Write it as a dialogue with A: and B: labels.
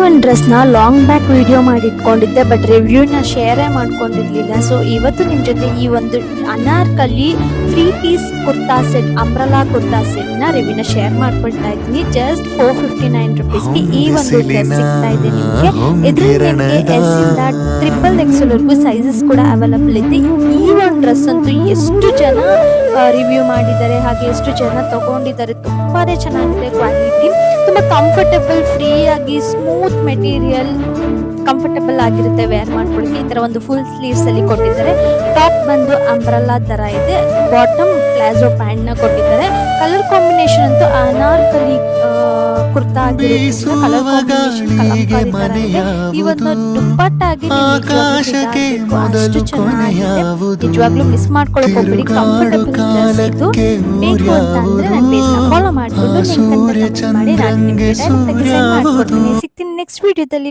A: ಒಂದು ಡ್ರೆಸ್ನ long back video ಮಾಡಿ ಇಟ್ಕೊಂಡಿದ್ದೆ, ಬಟ್ ರಿವ್ಯೂನ ಶೇರೇ ಮಾಡ್ಕೊಂಡಿರ್ಲಿಲ್ಲ. ಸೊ ಇವತ್ತು ನಿಮ್ಮ ಜೊತೆ ಈ ಒಂದು Anarkali 3 piece kurta set, umbrella kurta ಸೆಟ್ನ ರಿವ್ಯೂನ ಶೇರ್ ಮಾಡ್ಕೊಳ್ತಾ ಇದ್ದೀನಿ. ಜಸ್ಟ್ 459 ರುಪೀಸ್ಗೆ ಈ ಒಂದು ಡ್ರೆಸ್ ಸಿಗ್ತಾ ಇದೆ ನಿಮಗೆ. ಇದರಲ್ಲಿ ಎಸ್ ಇಂದ XXL ವರೆಗೂ ಸೈಜಸ್ ಕೂಡ ಅವೈಲಬಲ್ ಇದೆ. ಈ ಒಂದು ಡ್ರೆಸ್ ಅಂತೂ ಎಷ್ಟು ಜನ ರಿವ್ಯೂ ಮಾಡಿದ್ದಾರೆ, ಹಾಗೆ ಎಷ್ಟು ಜನ ತಗೊಂಡಿದ್ದಾರೆ. ತುಂಬಾನೇ ಚೆನ್ನಾಗಿದೆ, ಕ್ವಾಲಿಟಿ ತುಂಬಾ ಕಂಫರ್ಟಬಲ್, ಫ್ರೀ ಆಗಿ ಸ್ಮೂತ್ ಮೆಟೀರಿಯಲ್, ಕಂಫರ್ಟಬಲ್ ಆಗಿರುತ್ತೆ ವೇರ್ ಮಾಡ್ಕೊಳ್ಳಿ. ಈ ತರ ಒಂದು ಫುಲ್ ಸ್ಲೀವ್ಸ್ ಅಲ್ಲಿ ಕೊಟ್ಟಿದ್ದಾರೆ. ಟಾಪ್ ಬಂದು ಅಂಬ್ರಲ್ಲಾ ತರ ಇದೆ, ಬಾಟಮ್ ಪ್ಲಾಜೋ ಪ್ಯಾಂಟ್ ನ ಕೊಟ್ಟಿದ್ದಾರೆ. ಕಲರ್ ಕಾಂಬಿನೇಷನ್ ಅಂತೂ ಅನಾರ್ಕಲಿ ಕುರ್ತಾ ಆಗಿರೋದ್ರಿಂದ ಕಲರ್ ಕಾಂಬಿನೇಷನ್ ಕಲಂಕಾರಿ ತರ ಇದೆ. ಈ ಒಂದು ದುಪ್ಪಟ್ಟಾಗಿ ಅಷ್ಟು ಚೆನ್ನಾಗಿದೆ. ನಿಜವಾಗ್ಲೂ ಮಿಸ್ ಮಾಡ್ಕೊಳ್ಳೋಕೆ ಹೋಗ್ಬೇಡಿ, ಕಂಫರ್ಟಬಲ್ ಡ್ರೆಸ್ ಇದು. ಬೇಕು ಅಂತ ಅಂದ್ರೆ ನನ್ನ ಪೇಜ್ ನ ಫಾಲೋ ಮಾಡ್ಕೊಂಡು ಲಿಂಕ್ ಅನ್ನು ಕಮೆಂಟ್ ಮಾಡಿ ನಾನು ನಿಮಗೆ ಡೈರೆಕ್ಟ್ ಆಗಿ ಸೆಂಡ್ ಮಾಡ್ಕೊಡ್ತೀನಿ. ಸಿಗ್ತೀನಿ ನೆಕ್ಸ್ಟ್ ವಿಡಿಯೋದಲ್ಲಿ.